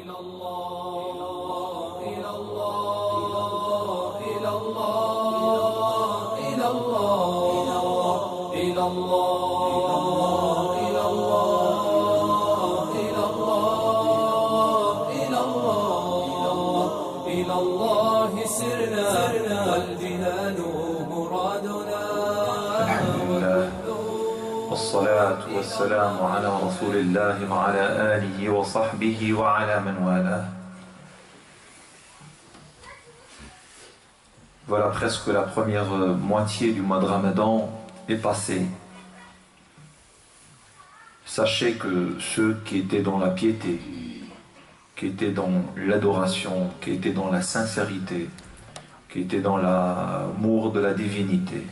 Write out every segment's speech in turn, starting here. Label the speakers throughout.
Speaker 1: إلى الله سرنا والجنان مرادنا.
Speaker 2: الحمد لله والصلاة والسلام على رسول الله وعلى آله وصحبه وعلى من والاه. Voilà, presque la première moitié du mois de Ramadan est passée. Sachez que ceux qui étaient dans la piété, qui étaient dans l'adoration, qui étaient dans la sincérité, qui étaient dans l'amour de la divinité,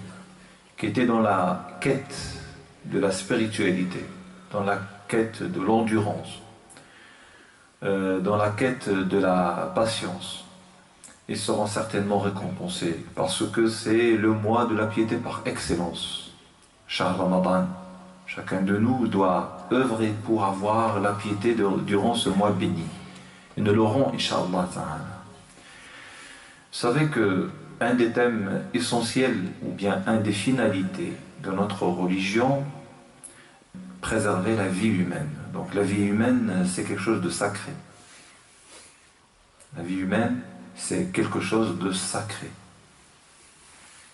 Speaker 2: qui étaient dans la quête de la spiritualité, dans la quête de l'endurance, dans la quête de la patience, ils seront certainement récompensés parce que c'est le mois de la piété par excellence. Shahr Ramadan, chacun de nous doit œuvrer pour avoir la piété durant ce mois béni. Et nous l'aurons, Inch'Allah Ta'ala. Vous savez qu'un des thèmes essentiels, ou bien un des finalités de notre religion, préserver la vie humaine. Donc la vie humaine, c'est quelque chose de sacré. La vie humaine, c'est quelque chose de sacré.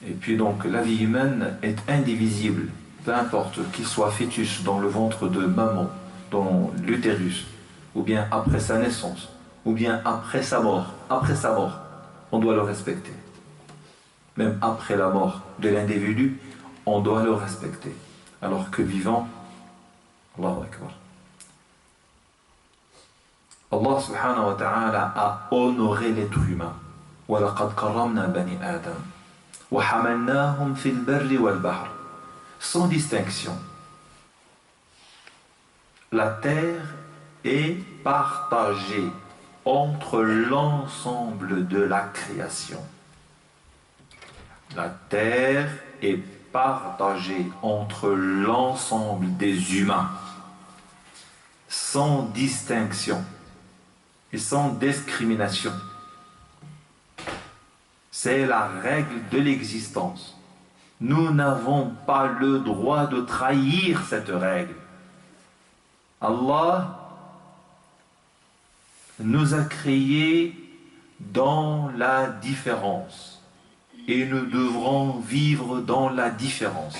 Speaker 2: Et puis donc la vie humaine est indivisible, peu importe qu'il soit fœtus dans le ventre de maman, dans l'utérus, ou bien après sa naissance, ou bien après sa mort, on doit le respecter. Même après la mort de l'individu, on doit le respecter. Alors que vivant, Allahu Akbar. Allah subhanahu wa ta'ala a honoré l'être humain. وَلَقَدْ كَرَّمْنَا بَنِي آدَمَ وَحَمَلْنَاهُمْ فِي الْبَرِّ وَالْبَحْرِ. Sans distinction. La terre est partagée entre l'ensemble de la création. La terre est partagée entre l'ensemble des humains, sans distinction et sans discrimination. C'est la règle de l'existence. Nous n'avons pas le droit de trahir cette règle. Allah nous a créés dans la différence et nous devrons vivre dans la différence.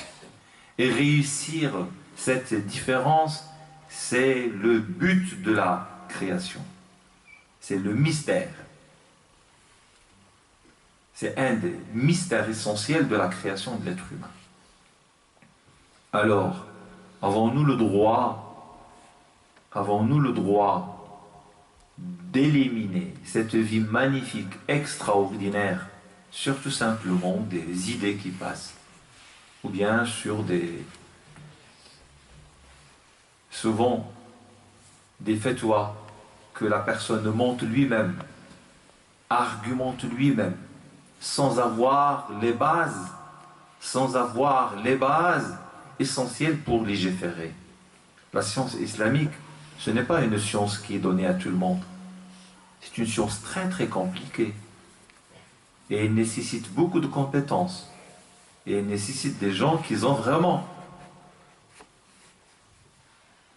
Speaker 2: Et réussir cette différence, c'est le but de la création. C'est le mystère. C'est un des mystères essentiels de la création de l'être humain. Alors, avons-nous le droit d'éliminer cette vie magnifique, extraordinaire, sur tout simplement des idées qui passent, ou bien sur souvent des fatwas que la personne monte lui-même, argumente lui-même, sans avoir les bases essentielles pour légiférer. La science islamique, ce n'est pas une science qui est donnée à tout le monde. C'est une science très très compliquée. Et elle nécessite beaucoup de compétences. Et elle nécessite des gens qui ont vraiment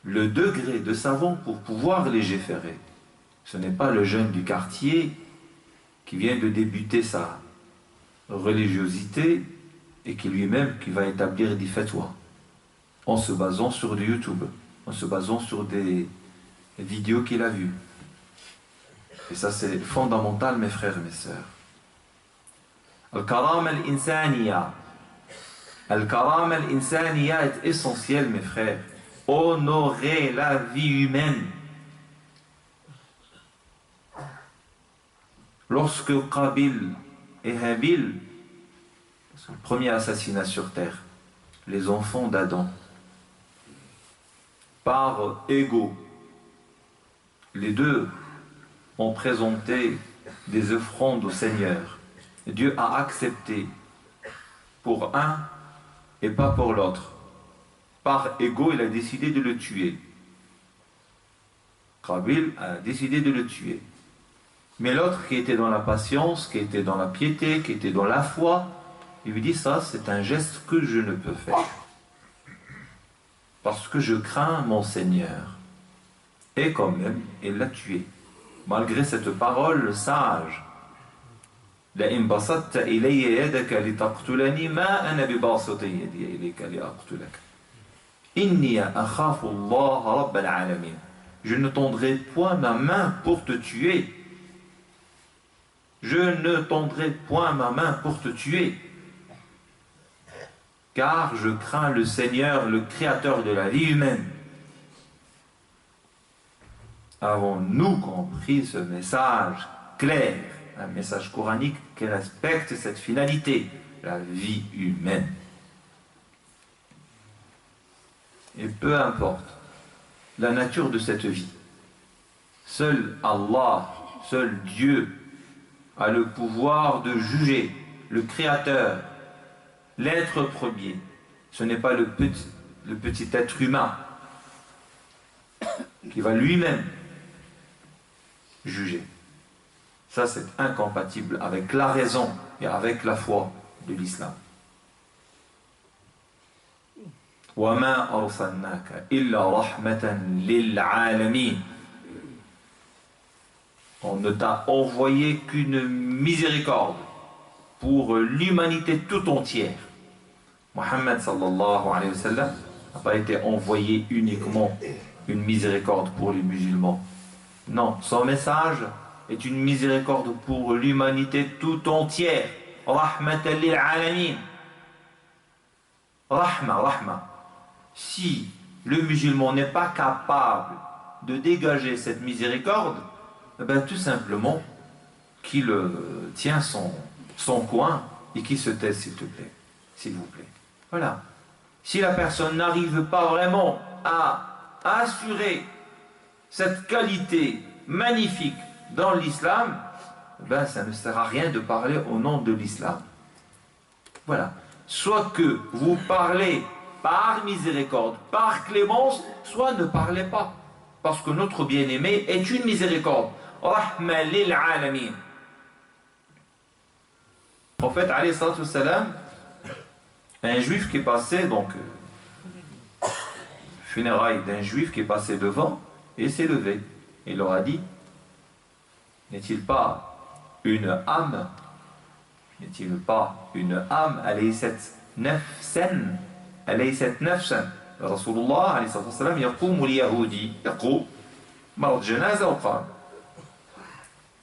Speaker 2: le degré de savant pour pouvoir légiférer. Ce n'est pas le jeune du quartier qui vient de débuter sa religiosité et qui lui-même qui va établir des fatwas en se basant sur du YouTube, en se basant sur des vidéos qu'il a vues. Et ça c'est fondamental, mes frères et mes sœurs. Al-Karama al-Insaniya. Al-Karama al-Insaniya est essentiel, mes frères. Honorer la vie humaine. Lorsque Qabil et Habil, le premier assassinat sur terre, les enfants d'Adam, par ego, les deux ont présenté des offrandes au Seigneur. Dieu a accepté pour un et pas pour l'autre. Par ego, il a décidé de le tuer. Qabil a décidé de le tuer. Mais l'autre qui était dans la patience, qui était dans la piété, qui était dans la foi, il lui dit ça, c'est un geste que je ne peux faire. Parce que je crains mon Seigneur. Et quand même, il l'a tué. Malgré cette parole sage. لئن بسطت إلي يدك لتقتلني ما أنا بباسط يدي إليك لأقتلك إني أخاف الله رب العالمين. Je ne tendrai point ma main pour te tuer. Je ne tendrai point ma main pour te tuer. Car je crains le Seigneur, le Créateur de la vie humaine. Avons-nous compris ce message clair, un message coranique qui respecte cette finalité, la vie humaine? Et peu importe la nature de cette vie, seul Allah, seul Dieu a le pouvoir de juger, le Créateur, l'être premier. Ce n'est pas le petit être humain qui va lui-même juger. Ça, c'est incompatible avec la raison et avec la foi de l'islam. وَمَا أَرْسَلْنَاكَ إِلَّا رَحْمَةً لِلْعَالَمِينَ. On ne t'a envoyé qu'une miséricorde pour l'humanité tout entière. Mohammed sallallahu alayhi wa sallam n'a pas été envoyé uniquement une miséricorde pour les musulmans. Non, son message est une miséricorde pour l'humanité tout entière. Rahmatan lil alamin. Rahma. Si le musulman n'est pas capable de dégager cette miséricorde, eh bien, tout simplement qu'il tient son coin et qu'il se taise, s'il vous plaît. Voilà. Si la personne n'arrive pas vraiment à assurer cette qualité magnifique dans l'islam, ben ça ne sert à rien de parler au nom de l'islam. Voilà. Soit que vous parlez par miséricorde, par clémence, soit ne parlez pas. Parce que notre bien-aimé est une miséricorde. Rahma lil alamin. En fait, alayhi salatu wassalam, un juif qui est passé, donc, funérailles d'un juif qui est passé devant et s'est levé. Il leur a dit, n'est-il pas une âme? N'est-il pas une âme? Alaysat nafsan. Alaysat nafsan. Rasulullah alayhi salatu wassalam يقوم اليهودي يقوم مرض جنازة وقام.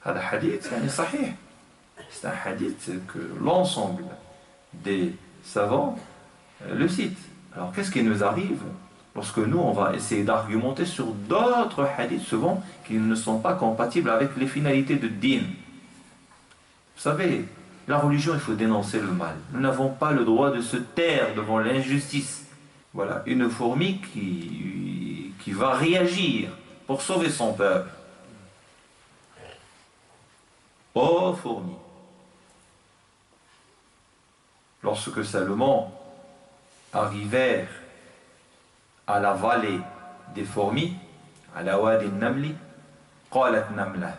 Speaker 2: هذا حديث يعني صحيح. C'est un hadith que l'ensemble des savants le citent. Alors qu'est-ce qui nous arrive lorsque nous on va essayer d'argumenter sur d'autres hadiths souvent qui ne sont pas compatibles avec les finalités de din? Vous savez, la religion, il faut dénoncer le mal. Nous n'avons pas le droit de se taire devant l'injustice. Voilà, une fourmi qui va réagir pour sauver son peuple. Oh fourmi! Lorsque Salomon arrivèrent à la vallée des fourmis, à la Wadi Namli, qalat Namla.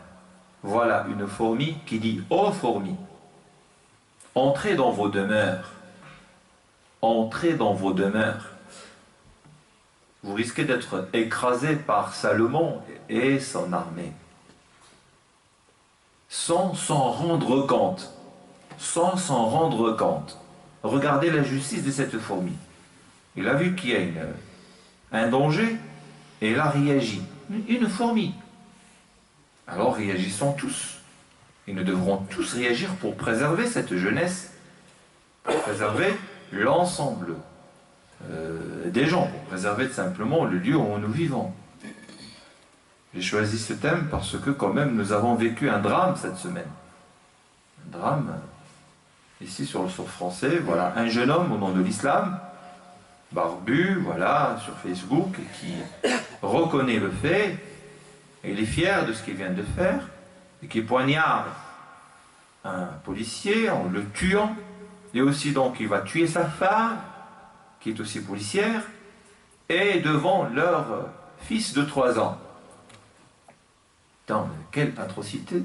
Speaker 2: Voilà une fourmi qui dit: ô fourmis, entrez dans vos demeures. Entrez dans vos demeures. Vous risquez d'être écrasé par Salomon et son armée. Sans s'en rendre compte. Sans s'en rendre compte. Regardez la justice de cette fourmi. Il a vu qu'il y a un danger et il a réagi. Une fourmi. Alors réagissons tous. Et nous devrons tous réagir pour préserver cette jeunesse, pour préserver l'ensemble des gens, pour préserver simplement le lieu où nous vivons. J'ai choisi ce thème parce que quand même nous avons vécu un drame cette semaine. Un drame, ici sur le sol français, voilà, un jeune homme au nom de l'islam, barbu, voilà, sur Facebook, qui reconnaît le fait, et il est fier de ce qu'il vient de faire, et qui poignarde un policier en le tuant, et aussi donc il va tuer sa femme, qui est aussi policière, et devant leur fils de 3 ans. Putain, quelle atrocité,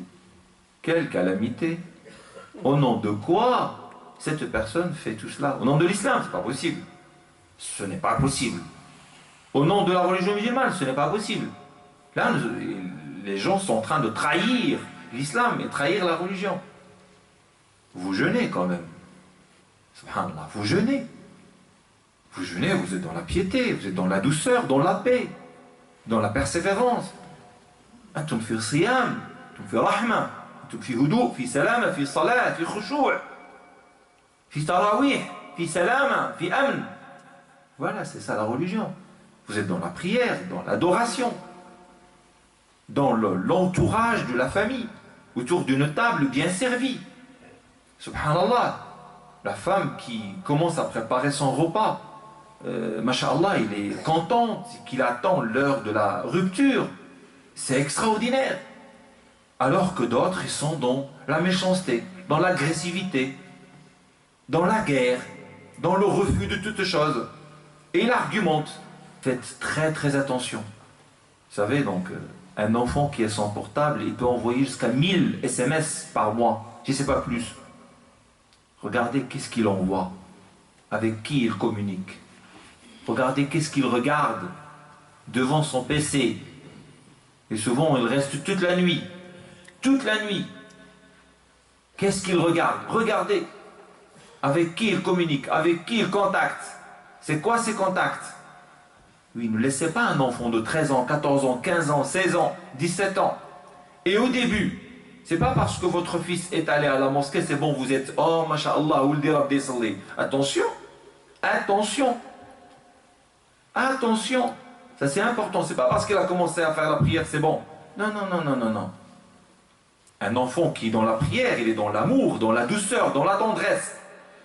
Speaker 2: quelle calamité. Au nom de quoi cette personne fait tout cela? Au nom de l'islam, c'est pas possible. Ce n'est pas possible. Au nom de la religion musulmane, ce n'est pas possible. Là, les gens sont en train de trahir l'islam et trahir la religion. Vous jeûnez quand même. Subhanallah, vous jeûnez. Vous jeûnez, vous êtes dans la piété, vous êtes dans la douceur, dans la paix, dans la persévérance. Antum fi siyam, antum fi rahma, antum fi hudu, fi salama, fi salat, fi khushu', fi tarawih, fi salama, fi amn. Voilà, c'est ça la religion. Vous êtes dans la prière, dans l'adoration, dans l'entourage de la famille, autour d'une table bien servie. Subhanallah, la femme qui commence à préparer son repas, masha'Allah, il est content qu'il attend l'heure de la rupture. C'est extraordinaire. Alors que d'autres, ils sont dans la méchanceté, dans l'agressivité, dans la guerre, dans le refus de toutes choses. Et il argumente. Faites très très attention. Vous savez, donc, un enfant qui est sans portable, il peut envoyer jusqu'à 1000 SMS par mois, si ce n'est pas plus. Regardez qu'est-ce qu'il envoie, avec qui il communique. Regardez qu'est-ce qu'il regarde devant son PC. Et souvent, il reste toute la nuit. Toute la nuit. Qu'est-ce qu'il regarde? Regardez. Avec qui il communique, avec qui il contacte. C'est quoi ces contacts? Oui, ne laissez pas un enfant de 13 ans, 14 ans, 15 ans, 16 ans, 17 ans. Et au début, c'est pas parce que votre fils est allé à la mosquée, c'est bon, vous êtes, oh, masha'Allah, ouldi rabbi salli. Attention, attention, attention. Ça c'est important, c'est pas parce qu'il a commencé à faire la prière, c'est bon. Non, non, non, non, non, non. Un enfant qui est dans la prière, il est dans l'amour, dans la douceur, dans la tendresse.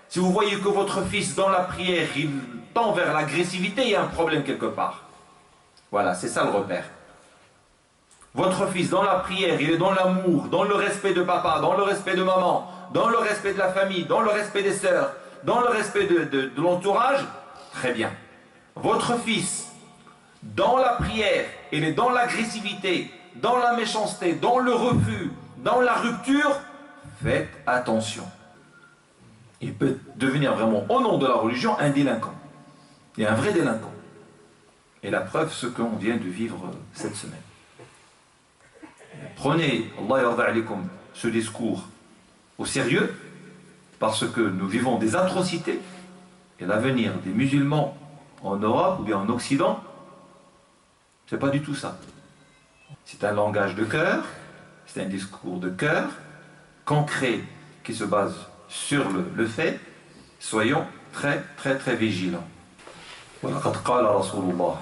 Speaker 2: Si vous voyez que votre fils dans la prière, il tend vers l'agressivité, il y a un problème quelque part. Voilà, c'est ça le repère. Votre fils dans la prière, il est dans l'amour, dans le respect de papa, dans le respect de maman, dans le respect de la famille, dans le respect des sœurs, dans le respect de l'entourage, très bien. Votre fils, dans la prière, il est dans l'agressivité, dans la méchanceté, dans le refus, dans la rupture, faites attention. Il peut devenir vraiment, au nom de la religion, un délinquant. Et un vrai délinquant. Et la preuve, ce qu'on vient de vivre cette semaine. Prenez, Allah yarda alaykum, ce discours au sérieux, parce que nous vivons des atrocités, et l'avenir des musulmans en Europe ou bien en Occident, c'est pas du tout ça. C'est un langage de cœur, c'est un discours de cœur, concret, qui se base sur le fait. Soyons très très très vigilants. ولقد قال رسول الله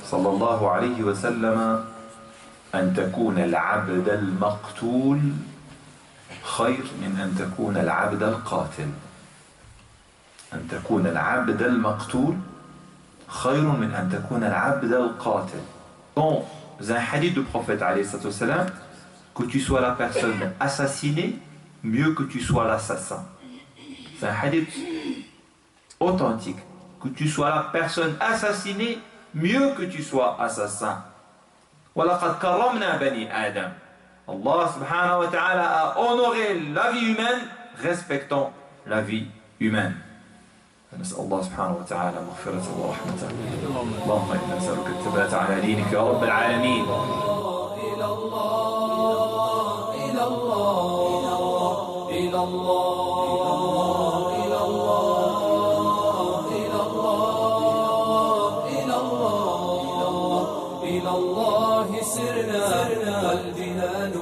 Speaker 2: صلى الله عليه وسلم أن تكون العبد المقتول خير من أن تكون العبد القاتل. أن تكون العبد المقتول خير من أن تكون العبد القاتل. Dans un hadith du prophète alayhi salam, que tu sois la personne assassinée, mieux que tu sois l'assassin. C'est un hadith authentique. Que tu sois la personne assassinée, mieux que tu sois assassin. وَلَقَدْ كَرَّمْنَا بَنِي آدَمَ. Allah subhanahu wa ta'ala a honoré la vie humaine, respectant la vie humaine. نسأل الله سبحانه وتعالى مغفرته ورحمته. اللهم إنا نسألك الثبات على دينك يا رب العالمين. إلى الله إلى الله إلى الله إلى الله إلى الله إلى الله إلى الله سرنا والجنان